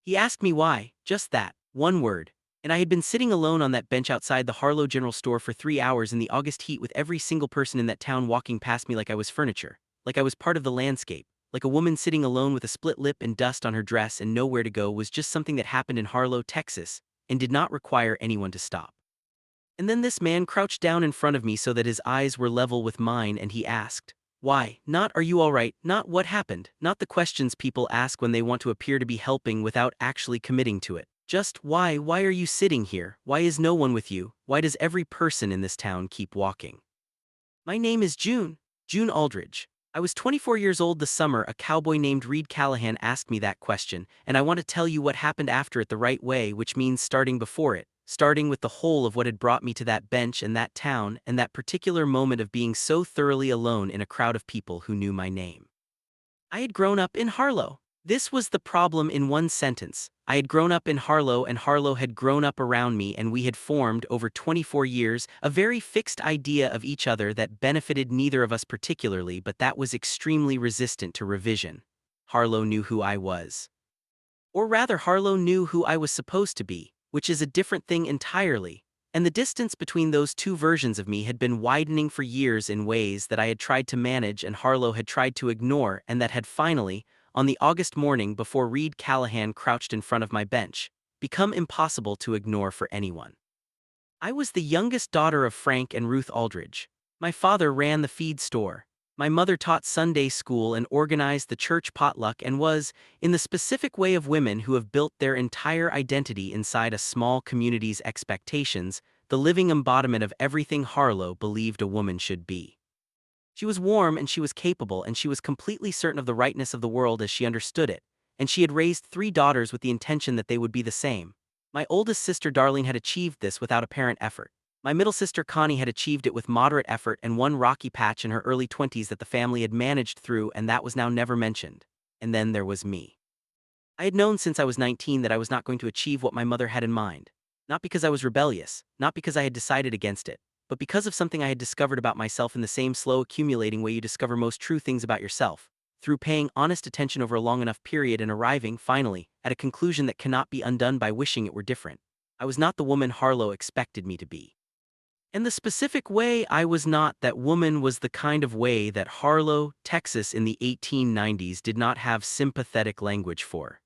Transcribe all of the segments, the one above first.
He asked me why, just that, one word. And I had been sitting alone on that bench outside the Harlow General Store for 3 hours in the August heat with every single person in that town walking past me like I was furniture, like I was part of the landscape, like a woman sitting alone with a split lip and dust on her dress and nowhere to go was just something that happened in Harlow, Texas, and did not require anyone to stop. And then this man crouched down in front of me so that his eyes were level with mine and he asked, "Why? Not are you all right, not what happened, not the questions people ask when they want to appear to be helping without actually committing to it. Just why are you sitting here, why is no one with you, why does every person in this town keep walking?" My name is June Aldridge. I was 24 years old the summer a cowboy named Reed Callahan asked me that question, and I want to tell you what happened after it the right way, which means starting before it, starting with the whole of what had brought me to that bench and that town and that particular moment of being so thoroughly alone in a crowd of people who knew my name. I had grown up in Harlow. This was the problem in one sentence. I had grown up in Harlow and Harlow had grown up around me and we had formed, over 24 years, a very fixed idea of each other that benefited neither of us particularly but that was extremely resistant to revision. Harlow knew who I was. Or rather, Harlow knew who I was supposed to be, which is a different thing entirely. And the distance between those two versions of me had been widening for years in ways that I had tried to manage and Harlow had tried to ignore and that had finally, on the August morning before Reed Callahan crouched in front of my bench, become impossible to ignore for anyone. I was the youngest daughter of Frank and Ruth Aldridge. My father ran the feed store. My mother taught Sunday school and organized the church potluck and was, in the specific way of women who have built their entire identity inside a small community's expectations, the living embodiment of everything Harlow believed a woman should be. She was warm and she was capable and she was completely certain of the rightness of the world as she understood it, and she had raised 3 daughters with the intention that they would be the same. My oldest sister Darlene had achieved this without apparent effort. My middle sister Connie had achieved it with moderate effort and one rocky patch in her early 20s that the family had managed through and that was now never mentioned. And then there was me. I had known since I was 19 that I was not going to achieve what my mother had in mind. Not because I was rebellious, not because I had decided against it, but because of something I had discovered about myself in the same slow accumulating way you discover most true things about yourself, through paying honest attention over a long enough period and arriving, finally, at a conclusion that cannot be undone by wishing it were different. I was not the woman Harlow expected me to be. And the specific way I was not that woman was the kind of way that Harlow, Texas in the 1890s did not have sympathetic language for.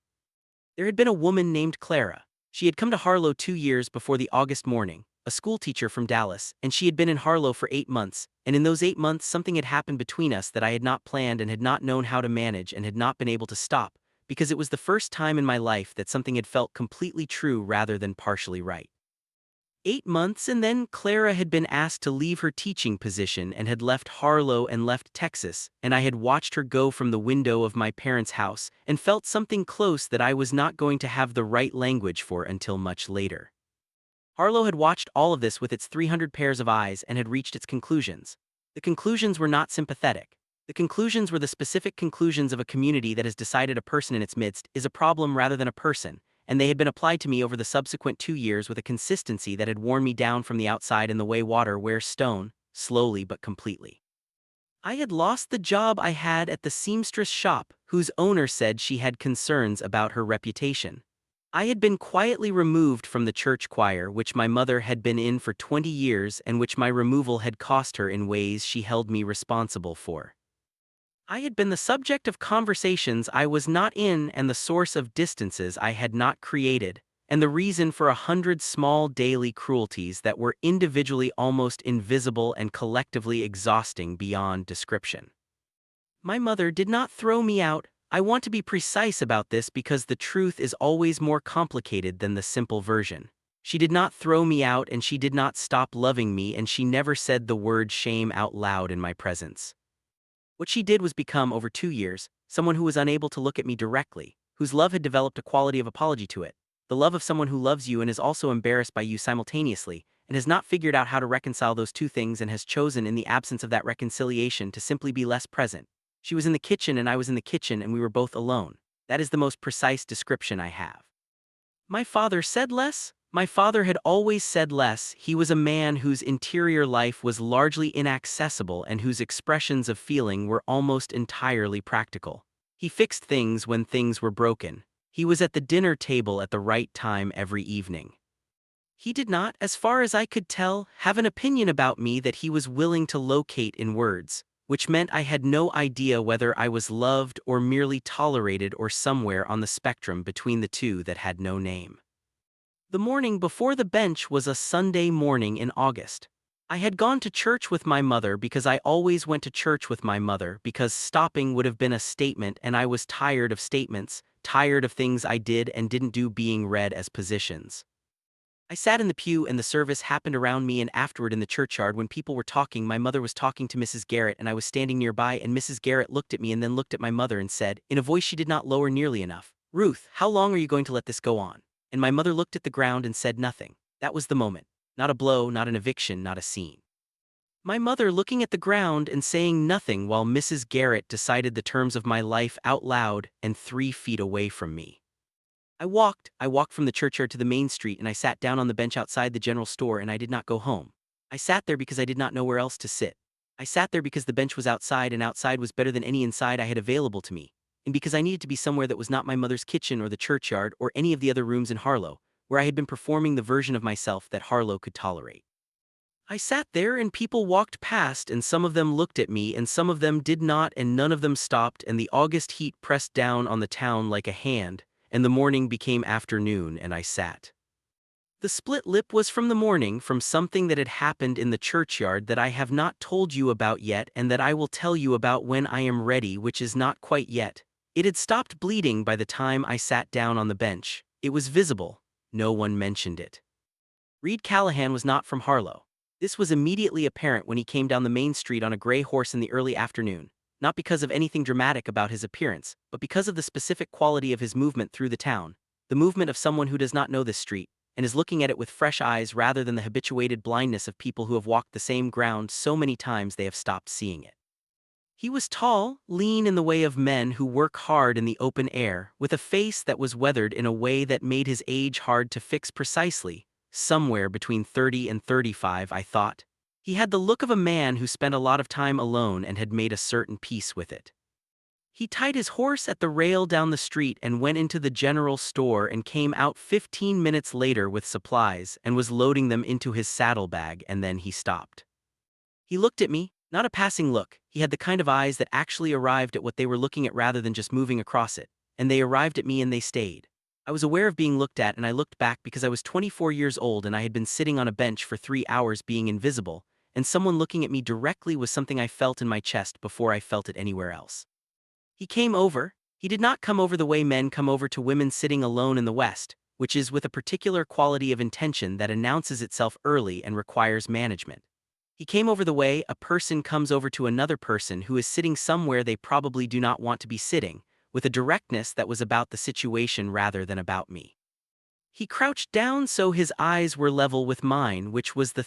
There had been a woman named Clara. She had come to Harlow 2 years before the August morning, a schoolteacher from Dallas, and she had been in Harlow for 8 months, and in those 8 months something had happened between us that I had not planned and had not known how to manage and had not been able to stop, because it was the first time in my life that something had felt completely true rather than partially right. 8 months and then Clara had been asked to leave her teaching position and had left Harlow and left Texas, and I had watched her go from the window of my parents' house and felt something close that I was not going to have the right language for until much later. Harlow had watched all of this with its 300 pairs of eyes and had reached its conclusions. The conclusions were not sympathetic. The conclusions were the specific conclusions of a community that has decided a person in its midst is a problem rather than a person, and they had been applied to me over the subsequent 2 years with a consistency that had worn me down from the outside in the way water wears stone, slowly but completely. I had lost the job I had at the seamstress shop, whose owner said she had concerns about her reputation. I had been quietly removed from the church choir, which my mother had been in for 20 years and which my removal had cost her in ways she held me responsible for. I had been the subject of conversations I was not in and the source of distances I had not created, and the reason for 100 small daily cruelties that were individually almost invisible and collectively exhausting beyond description. My mother did not throw me out. I want to be precise about this because the truth is always more complicated than the simple version. She did not throw me out and she did not stop loving me and she never said the word shame out loud in my presence. What she did was become, over 2 years, someone who was unable to look at me directly, whose love had developed a quality of apology to it, the love of someone who loves you and is also embarrassed by you simultaneously, and has not figured out how to reconcile those two things and has chosen in the absence of that reconciliation to simply be less present. She was in the kitchen and I was in the kitchen and we were both alone. That is the most precise description I have. My father said less? My father had always said less. He was a man whose interior life was largely inaccessible and whose expressions of feeling were almost entirely practical. He fixed things when things were broken. He was at the dinner table at the right time every evening. He did not, as far as I could tell, have an opinion about me that he was willing to locate in words, which meant I had no idea whether I was loved or merely tolerated or somewhere on the spectrum between the two that had no name. The morning before the bench was a Sunday morning in August. I had gone to church with my mother because I always went to church with my mother because stopping would have been a statement and I was tired of statements, tired of things I did and didn't do being read as positions. I sat in the pew and the service happened around me, and afterward in the churchyard when people were talking, my mother was talking to Mrs. Garrett and I was standing nearby, and Mrs. Garrett looked at me and then looked at my mother and said, in a voice she did not lower nearly enough, "Ruth, how long are you going to let this go on?" And my mother looked at the ground and said nothing. That was the moment. Not a blow, not an eviction, not a scene. My mother looking at the ground and saying nothing while Mrs. Garrett decided the terms of my life out loud and 3 feet away from me. I walked from the churchyard to the main street, and I sat down on the bench outside the general store, and I did not go home. I sat there because I did not know where else to sit. I sat there because the bench was outside and outside was better than any inside I had available to me, and because I needed to be somewhere that was not my mother's kitchen or the churchyard or any of the other rooms in Harlow, where I had been performing the version of myself that Harlow could tolerate. I sat there and people walked past, and some of them looked at me and some of them did not, and none of them stopped, and the August heat pressed down on the town like a hand, and the morning became afternoon, and I sat. The split lip was from the morning, from something that had happened in the churchyard that I have not told you about yet and that I will tell you about when I am ready, which is not quite yet. It had stopped bleeding by the time I sat down on the bench. It was visible. No one mentioned it. Reed Callahan was not from Harlow. This was immediately apparent when he came down the main street on a gray horse in the early afternoon, not because of anything dramatic about his appearance, but because of the specific quality of his movement through the town, the movement of someone who does not know this street, and is looking at it with fresh eyes rather than the habituated blindness of people who have walked the same ground so many times they have stopped seeing it. He was tall, lean in the way of men who work hard in the open air, with a face that was weathered in a way that made his age hard to fix precisely, somewhere between 30 and 35, I thought. He had the look of a man who spent a lot of time alone and had made a certain peace with it. He tied his horse at the rail down the street and went into the general store and came out 15 minutes later with supplies and was loading them into his saddlebag, and then he stopped. He looked at me, not a passing look. He had the kind of eyes that actually arrived at what they were looking at rather than just moving across it, and they arrived at me and they stayed. I was aware of being looked at, and I looked back because I was 24 years old and I had been sitting on a bench for 3 hours being invisible, and someone looking at me directly was something I felt in my chest before I felt it anywhere else. He came over. He did not come over the way men come over to women sitting alone in the West, which is with a particular quality of intention that announces itself early and requires management. He came over the way a person comes over to another person who is sitting somewhere they probably do not want to be sitting, with a directness that was about the situation rather than about me. He crouched down so his eyes were level with mine, which was the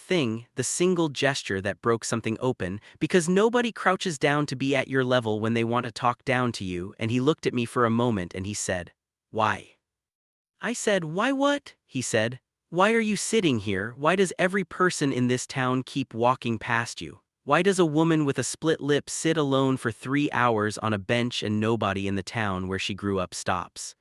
single gesture that broke something open, because nobody crouches down to be at your level when they want to talk down to you, and he looked at me for a moment and he said, "Why?" I said, "Why what?" He said, "Why are you sitting here? Why does every person in this town keep walking past you? Why does a woman with a split lip sit alone for 3 hours on a bench and nobody in the town where she grew up stops?"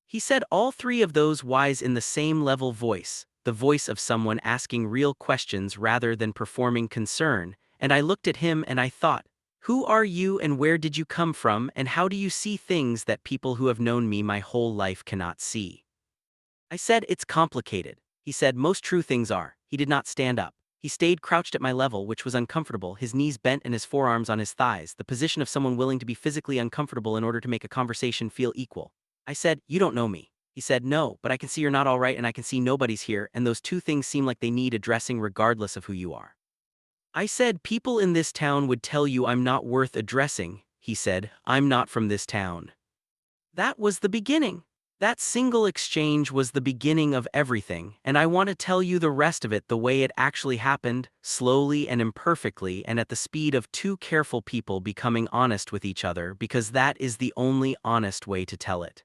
He said all 3 of those whys in the same level voice, the voice of someone asking real questions rather than performing concern, and I looked at him and I thought, who are you and where did you come from and how do you see things that people who have known me my whole life cannot see? I said, it's complicated. He said, most true things are. He did not stand up. He stayed crouched at my level, which was uncomfortable, his knees bent and his forearms on his thighs, the position of someone willing to be physically uncomfortable in order to make a conversation feel equal. I said, you don't know me. He said, no, but I can see you're not all right and I can see nobody's here, and those 2 things seem like they need addressing regardless of who you are. I said, people in this town would tell you I'm not worth addressing. He said, I'm not from this town. That was the beginning. That single exchange was the beginning of everything, and I want to tell you the rest of it the way it actually happened, slowly and imperfectly and at the speed of 2 careful people becoming honest with each other, because that is the only honest way to tell it.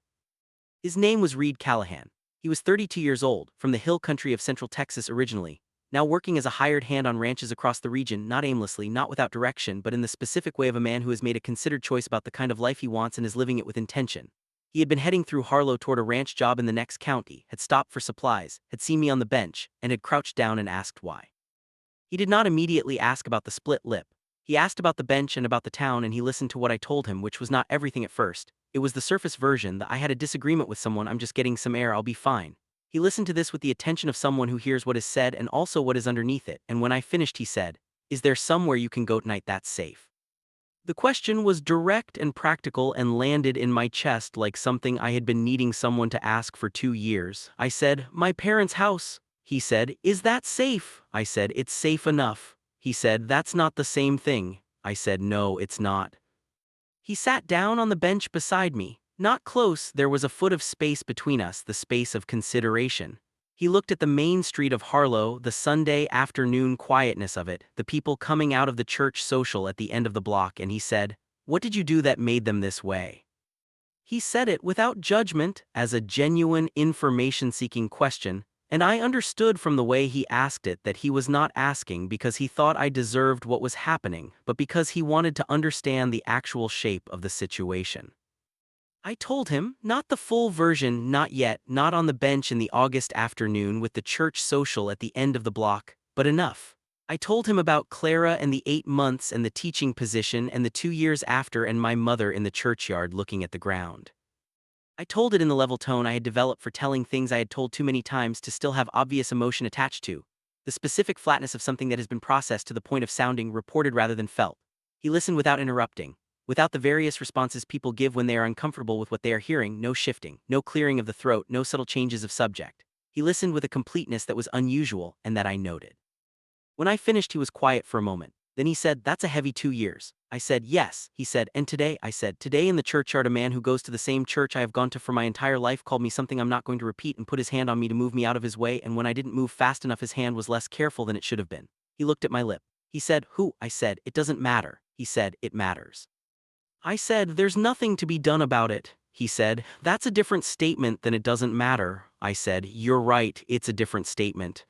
His name was Reed Callahan. He was 32 years old, from the hill country of Central Texas originally, now working as a hired hand on ranches across the region, not aimlessly, not without direction, but in the specific way of a man who has made a considered choice about the kind of life he wants and is living it with intention. He had been heading through Harlow toward a ranch job in the next county, had stopped for supplies, had seen me on the bench, and had crouched down and asked why. He did not immediately ask about the split lip. He asked about the bench and about the town, and he listened to what I told him, which was not everything at first. It was the surface version that I had a disagreement with someone, I'm just getting some air, I'll be fine. He listened to this with the attention of someone who hears what is said and also what is underneath it, and when I finished he said, "Is there somewhere you can go tonight that's safe?" The question was direct and practical and landed in my chest like something I had been needing someone to ask for 2 years. I said, "My parents' house." He said, "Is that safe?" I said, "It's safe enough." He said, "That's not the same thing." I said, "No, it's not." He sat down on the bench beside me. Not close, there was a foot of space between us, the space of consideration. He looked at the main street of Harlow, the Sunday afternoon quietness of it, the people coming out of the church social at the end of the block, and he said, "What did you do that made them this way?" He said it without judgment, as a genuine information-seeking question, and I understood from the way he asked it that he was not asking because he thought I deserved what was happening, but because he wanted to understand the actual shape of the situation. I told him, not the full version, not yet, not on the bench in the August afternoon with the church social at the end of the block, but enough. I told him about Clara and the 8 months and the teaching position and the 2 years after and my mother in the churchyard looking at the ground. I told it in the level tone I had developed for telling things I had told too many times to still have obvious emotion attached to, the specific flatness of something that has been processed to the point of sounding reported rather than felt. He listened without interrupting. Without the various responses people give when they are uncomfortable with what they are hearing, no shifting, no clearing of the throat, no subtle changes of subject. He listened with a completeness that was unusual and that I noted. When I finished he was quiet for a moment. Then he said, "That's a heavy 2 years. I said, "Yes." He said, "And today?" I said, "Today in the churchyard a man who goes to the same church I have gone to for my entire life called me something I'm not going to repeat and put his hand on me to move me out of his way, and when I didn't move fast enough his hand was less careful than it should have been." He looked at my lip. He said, "Who?" I said, "It doesn't matter." He said, "It matters." I said, "There's nothing to be done about it." He said, "That's a different statement than it doesn't matter." I said, "You're right, it's a different statement."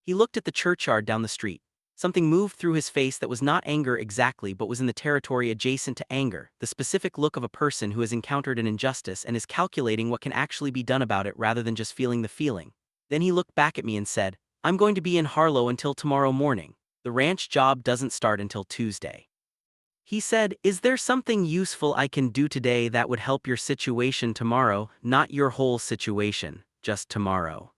He looked at the churchyard down the street. Something moved through his face that was not anger exactly but was in the territory adjacent to anger, the specific look of a person who has encountered an injustice and is calculating what can actually be done about it rather than just feeling the feeling. Then he looked back at me and said, "I'm going to be in Harlow until tomorrow morning. The ranch job doesn't start until Tuesday." He said, "Is there something useful I can do today that would help your situation tomorrow, not your whole situation, just tomorrow?"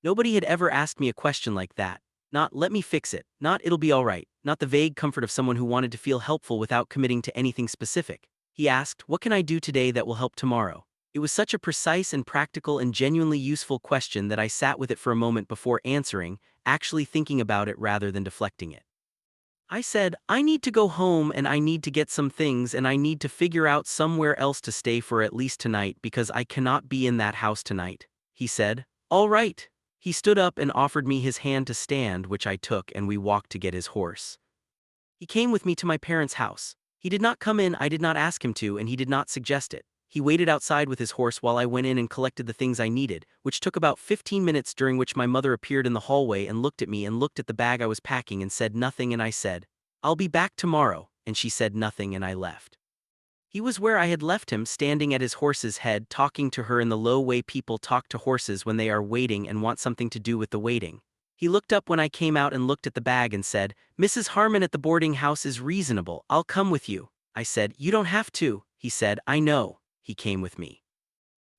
Nobody had ever asked me a question like that. Not, "Let me fix it," not, "It'll be alright," not the vague comfort of someone who wanted to feel helpful without committing to anything specific. He asked, "What can I do today that will help tomorrow?" It was such a precise and practical and genuinely useful question that I sat with it for a moment before answering, actually thinking about it rather than deflecting it. I said, "I need to go home and I need to get some things and I need to figure out somewhere else to stay for at least tonight because I cannot be in that house tonight." He said, "All right." He stood up and offered me his hand to stand, which I took, and we walked to get his horse. He came with me to my parents' house. He did not come in, I did not ask him to, and he did not suggest it. He waited outside with his horse while I went in and collected the things I needed, which took about 15 minutes, during which my mother appeared in the hallway and looked at me and looked at the bag I was packing and said nothing, and I said, "I'll be back tomorrow," and she said nothing and I left. He was where I had left him, standing at his horse's head, talking to her in the low way people talk to horses when they are waiting and want something to do with the waiting. He looked up when I came out and looked at the bag and said, "Mrs. Harmon at the boarding house is reasonable, I'll come with you." I said, "You don't have to." He said, "I know." He came with me.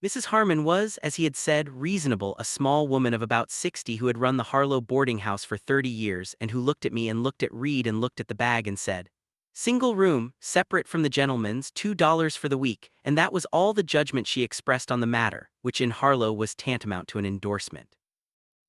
Mrs. Harmon was, as he had said, reasonable, a small woman of about 60 who had run the Harlow boarding house for 30 years and who looked at me and looked at Reed and looked at the bag and said, "Single room, separate from the gentleman's, $2 for the week," and that was all the judgment she expressed on the matter, which in Harlow was tantamount to an endorsement.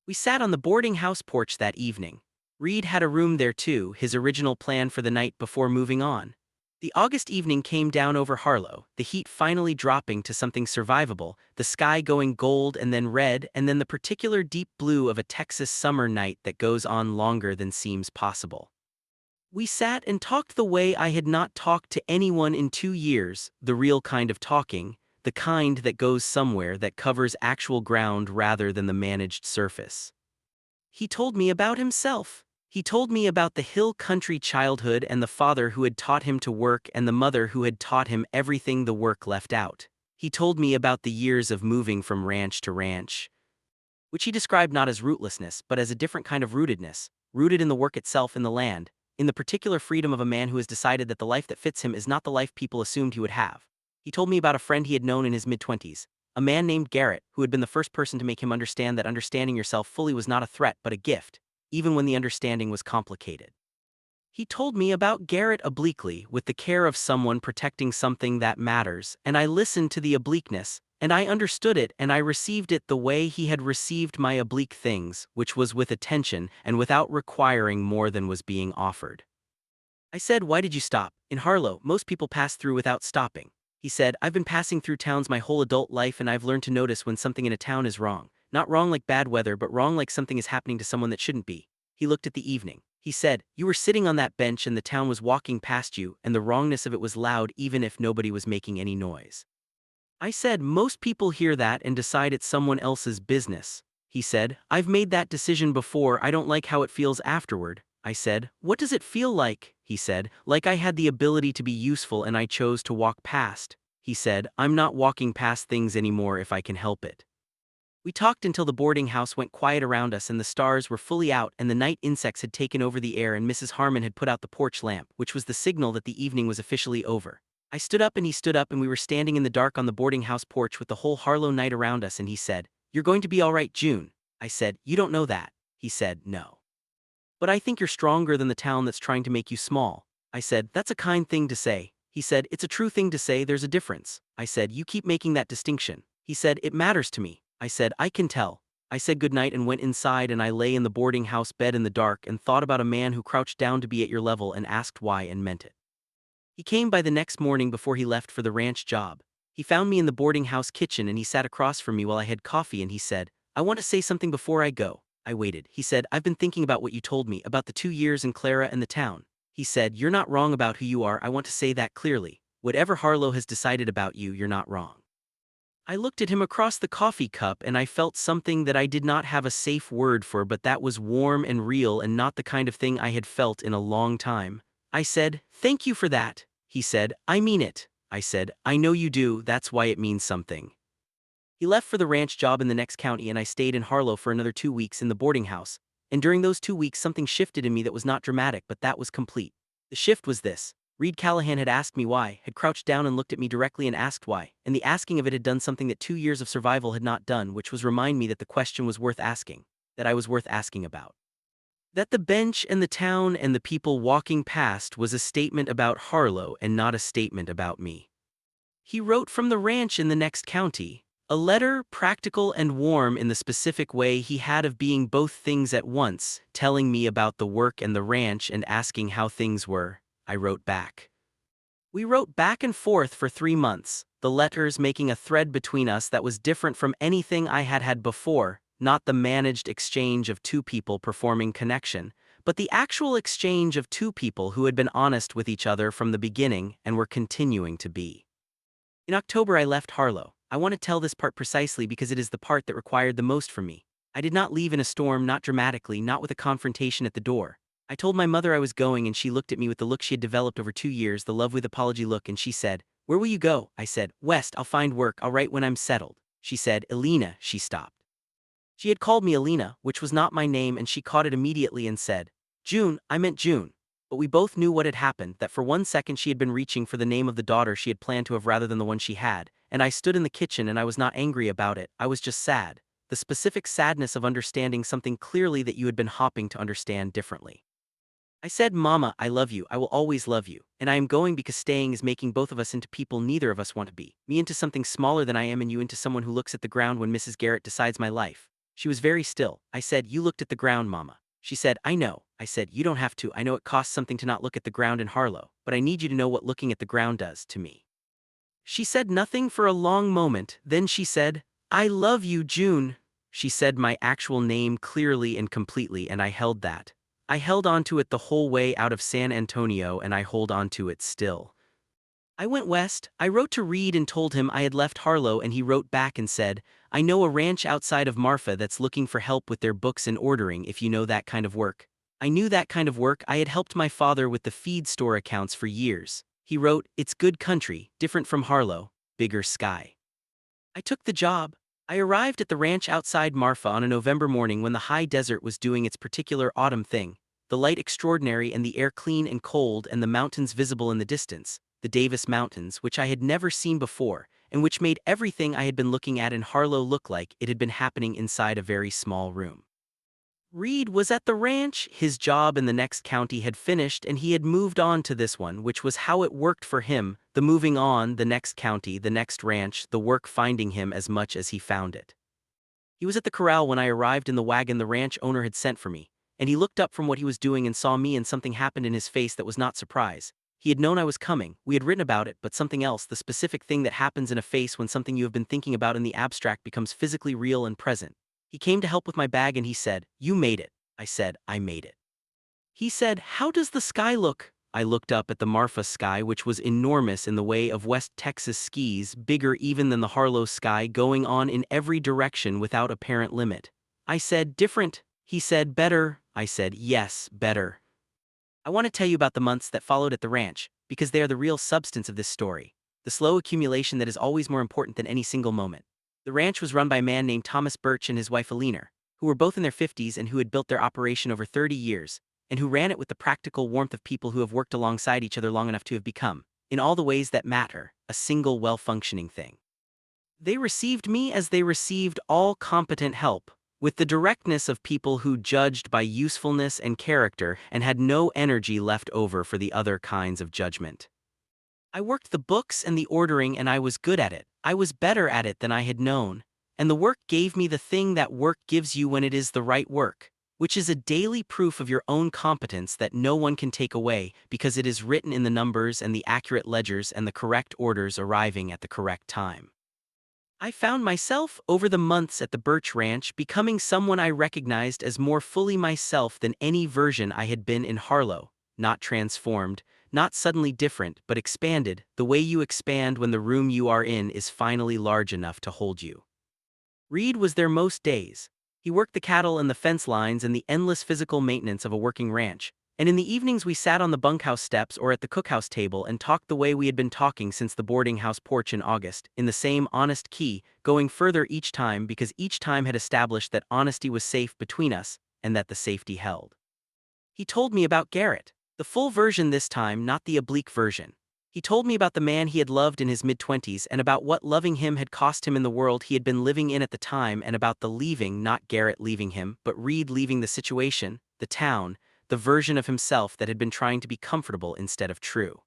We sat on the boarding house porch that evening. Reed had a room there too, his original plan for the night before moving on. The August evening came down over Harlow, the heat finally dropping to something survivable, the sky going gold and then red and then the particular deep blue of a Texas summer night that goes on longer than seems possible. We sat and talked the way I had not talked to anyone in 2 years, the real kind of talking, the kind that goes somewhere, that covers actual ground rather than the managed surface. He told me about himself. He told me about the hill country childhood and the father who had taught him to work and the mother who had taught him everything the work left out. He told me about the years of moving from ranch to ranch, which he described not as rootlessness but as a different kind of rootedness, rooted in the work itself in the land, in the particular freedom of a man who has decided that the life that fits him is not the life people assumed he would have. He told me about a friend he had known in his mid-20s, a man named Garrett, who had been the first person to make him understand that understanding yourself fully was not a threat but a gift, even when the understanding was complicated. He told me about Garrett obliquely, with the care of someone protecting something that matters, and I listened to the obliqueness, and I understood it, and I received it the way he had received my oblique things, which was with attention and without requiring more than was being offered. I said, "Why did you stop? In Harlow, most people pass through without stopping." He said, "I've been passing through towns my whole adult life, and I've learned to notice when something in a town is wrong. Not wrong like bad weather, but wrong like something is happening to someone that shouldn't be." He looked at the evening. He said, "You were sitting on that bench and the town was walking past you, and the wrongness of it was loud even if nobody was making any noise." I said, "Most people hear that and decide it's someone else's business." He said, "I've made that decision before, I don't like how it feels afterward." I said, "What does it feel like?" He said, "Like I had the ability to be useful and I chose to walk past." He said, "I'm not walking past things anymore if I can help it." We talked until the boarding house went quiet around us and the stars were fully out and the night insects had taken over the air and Mrs. Harmon had put out the porch lamp, which was the signal that the evening was officially over. I stood up and he stood up and we were standing in the dark on the boarding house porch with the whole Harlow night around us and he said, "You're going to be all right, June." I said, "You don't know that." He said, "No. But I think you're stronger than the town that's trying to make you small." I said, "That's a kind thing to say." He said, "It's a true thing to say, there's a difference." I said, "You keep making that distinction." He said, "It matters to me." I said, "I can tell." I said goodnight and went inside and I lay in the boarding house bed in the dark and thought about a man who crouched down to be at your level and asked why and meant it. He came by the next morning before he left for the ranch job. He found me in the boarding house kitchen and he sat across from me while I had coffee and he said, "I want to say something before I go." I waited. He said, "I've been thinking about what you told me, about the 2 years in Clara and the town." He said, "You're not wrong about who you are, I want to say that clearly. Whatever Harlow has decided about you, you're not wrong." I looked at him across the coffee cup and I felt something that I did not have a safe word for, but that was warm and real and not the kind of thing I had felt in a long time. I said, "Thank you for that." He said, "I mean it." I said, "I know you do, that's why it means something." He left for the ranch job in the next county and I stayed in Harlow for another 2 weeks in the boarding house. And during those 2 weeks something shifted in me that was not dramatic but that was complete. The shift was this. Reed Callahan had asked me why, had crouched down and looked at me directly and asked why, and the asking of it had done something that 2 years of survival had not done, which was remind me that the question was worth asking, that I was worth asking about. That the bench and the town and the people walking past was a statement about Harlow and not a statement about me. He wrote from the ranch in the next county, a letter practical and warm in the specific way he had of being both things at once, telling me about the work and the ranch and asking how things were. I wrote back. We wrote back and forth for 3 months, the letters making a thread between us that was different from anything I had had before, not the managed exchange of two people performing connection, but the actual exchange of two people who had been honest with each other from the beginning and were continuing to be. In October I left Harlow. I want to tell this part precisely because it is the part that required the most from me. I did not leave in a storm, not dramatically, not with a confrontation at the door. I told my mother I was going and she looked at me with the look she had developed over 2 years, the love with apology look, and she said, "Where will you go?" I said, "West, I'll find work, I'll write when I'm settled." She said, "Elena," she stopped. She had called me Elena, which was not my name, and she caught it immediately and said, "June, I meant June." But we both knew what had happened, that for 1 second she had been reaching for the name of the daughter she had planned to have rather than the one she had, and I stood in the kitchen and I was not angry about it, I was just sad. The specific sadness of understanding something clearly that you had been hopping to understand differently. I said, "Mama, I love you, I will always love you, and I am going because staying is making both of us into people neither of us want to be, me into something smaller than I am and you into someone who looks at the ground when Mrs. Garrett decides my life." She was very still. I said, "You looked at the ground, Mama." She said, "I know." I said, "You don't have to, I know it costs something to not look at the ground in Harlow, but I need you to know what looking at the ground does to me." She said nothing for a long moment, then she said, "I love you, June." She said my actual name clearly and completely and I held that. I held onto it the whole way out of San Antonio and I hold onto it still. I went west. I wrote to Reed and told him I had left Harlow and he wrote back and said, "I know a ranch outside of Marfa that's looking for help with their books and ordering if you know that kind of work." I knew that kind of work. I had helped my father with the feed store accounts for years. He wrote, "It's good country, different from Harlow, bigger sky." I took the job. I arrived at the ranch outside Marfa on a November morning when the high desert was doing its particular autumn thing, the light extraordinary and the air clean and cold and the mountains visible in the distance, the Davis Mountains, which I had never seen before, and which made everything I had been looking at in Harlow look like it had been happening inside a very small room. Reed was at the ranch, his job in the next county had finished and he had moved on to this one, which was how it worked for him, the moving on, the next county, the next ranch, the work finding him as much as he found it. He was at the corral when I arrived in the wagon the ranch owner had sent for me, and he looked up from what he was doing and saw me and something happened in his face that was not surprise. He had known I was coming, we had written about it, but something else, the specific thing that happens in a face when something you have been thinking about in the abstract becomes physically real and present. He came to help with my bag and he said, "You made it." I said, "I made it." He said, "How does the sky look?" I looked up at the Marfa sky, which was enormous in the way of West Texas skis, bigger even than the Harlow sky, going on in every direction without apparent limit. I said, "Different." He said, "Better." I said, "Yes, better." I want to tell you about the months that followed at the ranch, because they are the real substance of this story. The slow accumulation that is always more important than any single moment. The ranch was run by a man named Thomas Birch and his wife Alina, who were both in their 50s and who had built their operation over 30 years, and who ran it with the practical warmth of people who have worked alongside each other long enough to have become, in all the ways that matter, a single well-functioning thing. They received me as they received all competent help, with the directness of people who judged by usefulness and character and had no energy left over for the other kinds of judgment. I worked the books and the ordering and I was good at it. I was better at it than I had known. And the work gave me the thing that work gives you when it is the right work, which is a daily proof of your own competence that no one can take away because it is written in the numbers and the accurate ledgers and the correct orders arriving at the correct time. I found myself, over the months at the Birch Ranch, becoming someone I recognized as more fully myself than any version I had been in Harlow, not transformed, not suddenly different, but expanded, the way you expand when the room you are in is finally large enough to hold you. Reed was there most days. He worked the cattle and the fence lines and the endless physical maintenance of a working ranch, and in the evenings we sat on the bunkhouse steps or at the cookhouse table and talked the way we had been talking since the boarding house porch in August, in the same honest key, going further each time because each time had established that honesty was safe between us and that the safety held. He told me about Garrett, the full version this time, not the oblique version. He told me about the man he had loved in his mid-20s and about what loving him had cost him in the world he had been living in at the time and about the leaving, not Garrett leaving him, but Reed leaving the situation, the town, the version of himself that had been trying to be comfortable instead of true.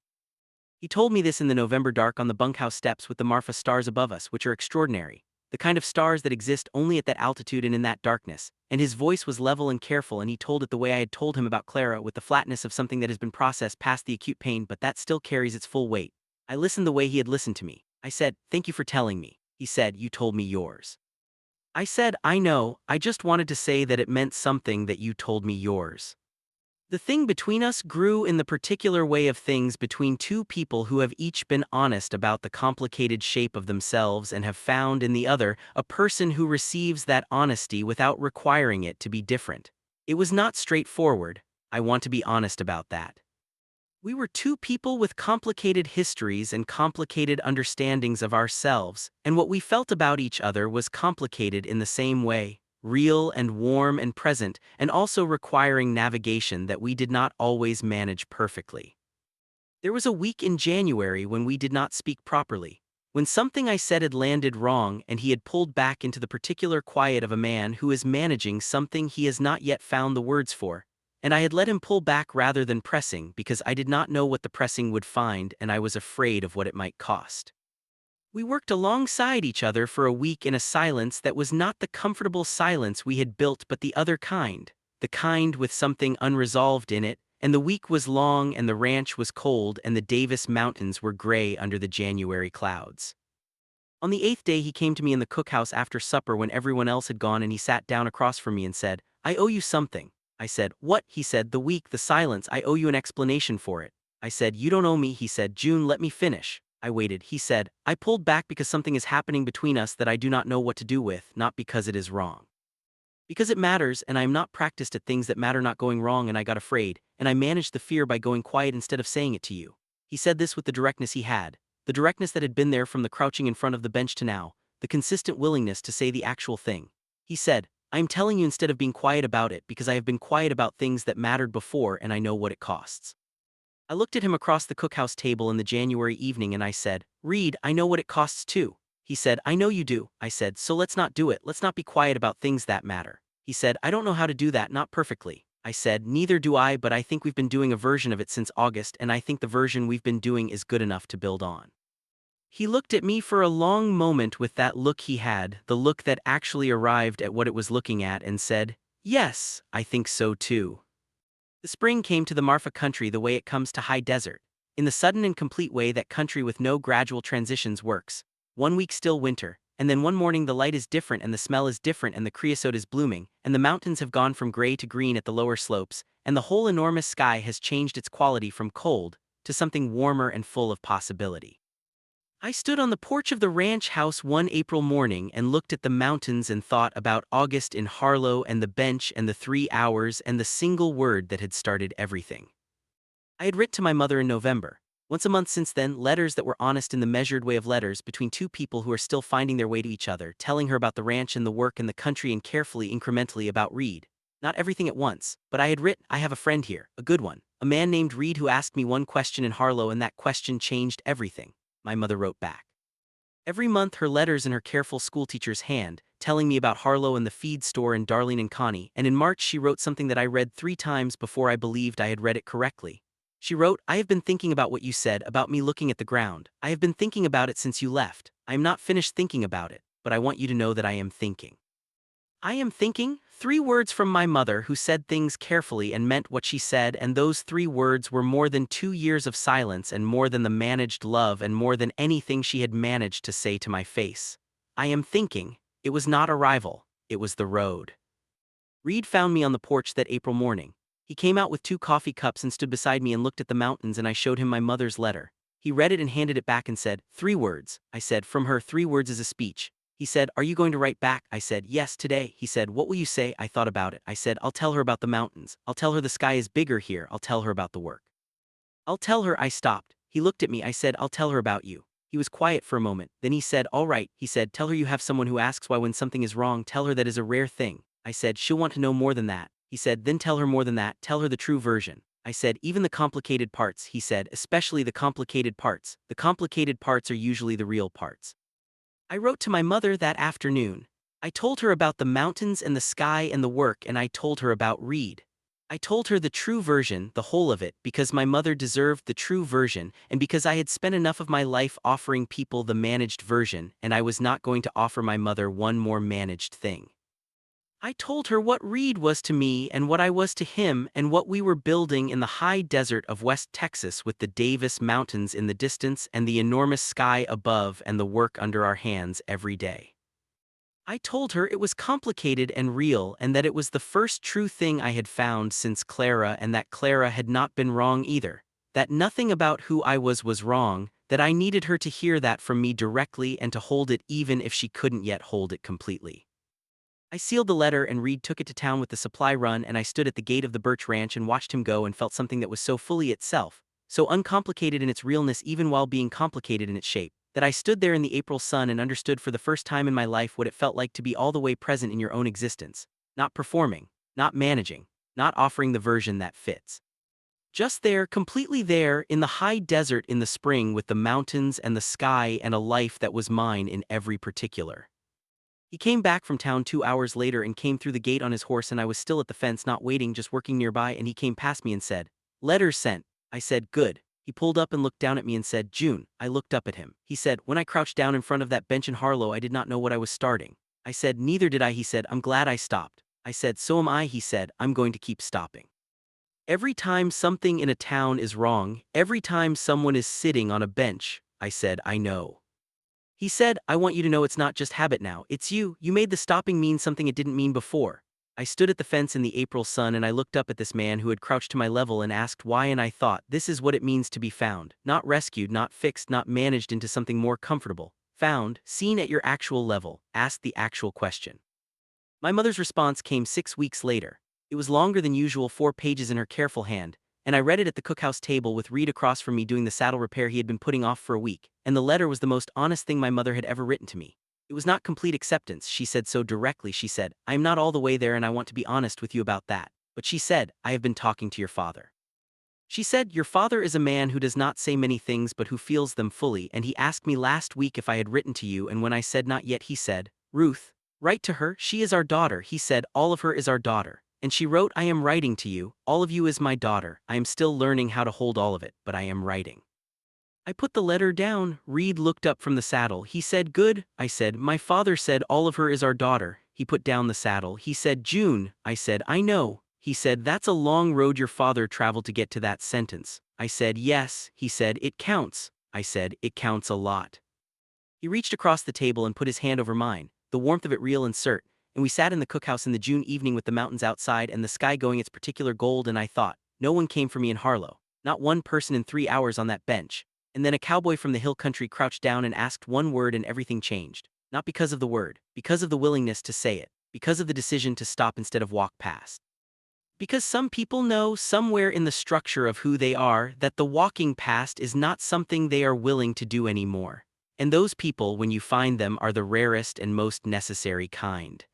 He told me this in the November dark on the bunkhouse steps with the Marfa stars above us, which are extraordinary, the kind of stars that exist only at that altitude and in that darkness, and his voice was level and careful and he told it the way I had told him about Clara, with the flatness of something that has been processed past the acute pain but that still carries its full weight. I listened the way he had listened to me. I said, "Thank you for telling me." He said, "You told me yours." I said, "I know, I just wanted to say that it meant something that you told me yours." The thing between us grew in the particular way of things between two people who have each been honest about the complicated shape of themselves and have found in the other a person who receives that honesty without requiring it to be different. It was not straightforward, I want to be honest about that. We were two people with complicated histories and complicated understandings of ourselves, and what we felt about each other was complicated in the same way, real and warm and present, and also requiring navigation that we did not always manage perfectly. There was a week in January when we did not speak properly, when something I said had landed wrong and he had pulled back into the particular quiet of a man who is managing something he has not yet found the words for, and I had let him pull back rather than pressing because I did not know what the pressing would find and I was afraid of what it might cost. We worked alongside each other for a week in a silence that was not the comfortable silence we had built but the other kind, the kind with something unresolved in it, and the week was long and the ranch was cold and the Davis Mountains were gray under the January clouds. On the 8th day he came to me in the cookhouse after supper when everyone else had gone and he sat down across from me and said, "I owe you something." I said, "What?" He said, "The week, the silence, I owe you an explanation for it." I said, "You don't owe me." He said, "June, let me finish." I waited. He said, "I pulled back because something is happening between us that I do not know what to do with, not because it is wrong. Because it matters and I am not practiced at things that matter not going wrong and I got afraid, and I managed the fear by going quiet instead of saying it to you." He said this with the directness he had, the directness that had been there from the crouching in front of the bench to now, the consistent willingness to say the actual thing. He said, I am telling you instead of being quiet about it because I have been quiet about things that mattered before and I know what it costs. I looked at him across the cookhouse table in the January evening and I said, Reed, I know what it costs too. He said, I know you do. I said, so let's not do it. Let's not be quiet about things that matter. He said, I don't know how to do that, not perfectly. I said, neither do I, but I think we've been doing a version of it since August and I think the version we've been doing is good enough to build on. He looked at me for a long moment with that look he had, the look that actually arrived at what it was looking at and said, yes, I think so too. The spring came to the Marfa country the way it comes to high desert, in the sudden and complete way that country with no gradual transitions works. 1 week still winter, and then one morning the light is different and the smell is different and the creosote is blooming, and the mountains have gone from gray to green at the lower slopes, and the whole enormous sky has changed its quality from cold to something warmer and full of possibility. I stood on the porch of the ranch house one April morning and looked at the mountains and thought about August in Harlow and the bench and the 3 hours and the single word that had started everything. I had written to my mother in November, once a month since then, letters that were honest in the measured way of letters between two people who are still finding their way to each other, telling her about the ranch and the work and the country and carefully, incrementally about Reed. Not everything at once, but I had written, I have a friend here, a good one, a man named Reed who asked me one question in Harlow and that question changed everything. My mother wrote back. Every month her letters in her careful schoolteacher's hand, telling me about Harlow and the feed store and Darlene and Connie, and in March she wrote something that I read 3 times before I believed I had read it correctly. She wrote, I have been thinking about what you said about me looking at the ground. I have been thinking about it since you left. I am not finished thinking about it, but I want you to know that I am thinking. I am thinking, 3 words from my mother who said things carefully and meant what she said, and those 3 words were more than 2 years of silence and more than the managed love and more than anything she had managed to say to my face. I am thinking, it was not arrival, it was the road. Reed found me on the porch that April morning. He came out with 2 coffee cups and stood beside me and looked at the mountains and I showed him my mother's letter. He read it and handed it back and said, 3 words. I said, from her 3 words is a speech. He said, are you going to write back? I said, yes, today. He said, what will you say? I thought about it. I said, I'll tell her about the mountains. I'll tell her the sky is bigger here. I'll tell her about the work. I'll tell her. I stopped. He looked at me. I said, I'll tell her about you. He was quiet for a moment. Then he said, all right. He said, tell her you have someone who asks why when something is wrong. Tell her that is a rare thing. I said, she'll want to know more than that. He said, then tell her more than that. Tell her the true version. I said, even the complicated parts. He said, especially the complicated parts. The complicated parts are usually the real parts. I wrote to my mother that afternoon. I told her about the mountains and the sky and the work, and I told her about Reed. I told her the true version, the whole of it, because my mother deserved the true version, and because I had spent enough of my life offering people the managed version, and I was not going to offer my mother one more managed thing. I told her what Reed was to me and what I was to him and what we were building in the high desert of West Texas with the Davis Mountains in the distance and the enormous sky above and the work under our hands every day. I told her it was complicated and real and that it was the first true thing I had found since Clara and that Clara had not been wrong either, that nothing about who I was wrong, that I needed her to hear that from me directly and to hold it even if she couldn't yet hold it completely. I sealed the letter and Reed took it to town with the supply run and I stood at the gate of the Birch Ranch and watched him go and felt something that was so fully itself, so uncomplicated in its realness even while being complicated in its shape, that I stood there in the April sun and understood for the first time in my life what it felt like to be all the way present in your own existence, not performing, not managing, not offering the version that fits. Just there, completely there, in the high desert in the spring with the mountains and the sky and a life that was mine in every particular. He came back from town 2 hours later and came through the gate on his horse and I was still at the fence not waiting just working nearby and he came past me and said, letters sent. I said, good. He pulled up and looked down at me and said, June. I looked up at him. He said, when I crouched down in front of that bench in Harlow I did not know what I was starting. I said, neither did I. He said, I'm glad I stopped. I said, so am I. He said, I'm going to keep stopping. Every time something in a town is wrong, every time someone is sitting on a bench, I said, I know. He said, I want you to know it's not just habit now, it's you. You made the stopping mean something it didn't mean before. I stood at the fence in the April sun and I looked up at this man who had crouched to my level and asked why, and I thought, this is what it means to be found, not rescued, not fixed, not managed into something more comfortable. Found, seen at your actual level, asked the actual question. My mother's response came 6 weeks later. It was longer than usual, 4 pages in her careful hand, and I read it at the cookhouse table with Reed across from me doing the saddle repair he had been putting off for a week, and the letter was the most honest thing my mother had ever written to me. It was not complete acceptance, she said so directly. She said, I am not all the way there and I want to be honest with you about that. But she said, I have been talking to your father. She said, your father is a man who does not say many things but who feels them fully, and he asked me last week if I had written to you, and when I said not yet, he said, Ruth, write to her, she is our daughter. He said, all of her is our daughter. And she wrote, I am writing to you, all of you is my daughter. I am still learning how to hold all of it, but I am writing. I put the letter down. Reed looked up from the saddle. He said, good. I said, my father said all of her is our daughter. He put down the saddle. He said, June. I said, I know. He said, that's a long road your father traveled to get to that sentence. I said, yes. He said, it counts. I said, it counts a lot. He reached across the table and put his hand over mine, the warmth of it real and cert, and we sat in the cookhouse in the June evening with the mountains outside and the sky going its particular gold, and I thought, no one came for me in Harlow, not one person in 3 hours on that bench. And then a cowboy from the hill country crouched down and asked one word and everything changed. Not because of the word, because of the willingness to say it, because of the decision to stop instead of walk past. Because some people know somewhere in the structure of who they are that the walking past is not something they are willing to do anymore. And those people, when you find them, are the rarest and most necessary kind.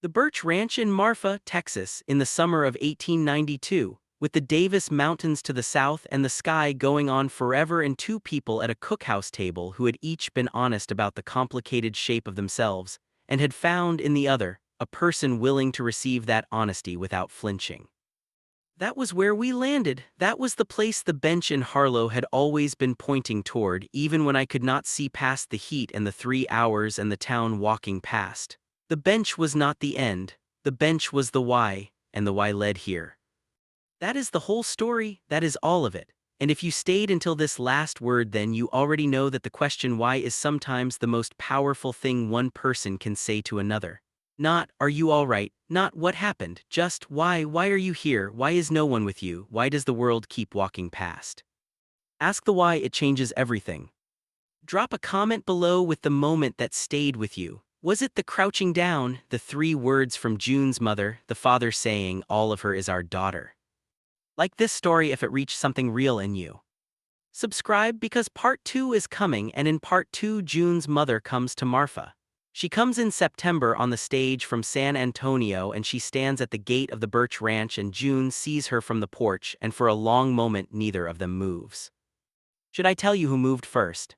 The Birch Ranch in Marfa, Texas, in the summer of 1892, with the Davis Mountains to the south and the sky going on forever, and two people at a cookhouse table who had each been honest about the complicated shape of themselves, and had found in the other a person willing to receive that honesty without flinching. That was where we landed. That was the place the bench in Harlow had always been pointing toward, even when I could not see past the heat and the 3 hours and the town walking past. The bench was not the end. The bench was the why, and the why led here. That is the whole story. That is all of it. And if you stayed until this last word, then you already know that the question why is sometimes the most powerful thing one person can say to another. Not, are you all right? Not, what happened? Just, why are you here? Why is no one with you? Why does the world keep walking past? Ask the why, it changes everything. Drop a comment below with the moment that stayed with you. Was it the crouching down, the 3 words from June's mother, the father saying, all of her is our daughter? Like this story if it reached something real in you. Subscribe because part 2 is coming, and in part 2 June's mother comes to Marfa. She comes in September on the stage from San Antonio, and she stands at the gate of the Birch Ranch, and June sees her from the porch, and for a long moment neither of them moves. Should I tell you who moved first?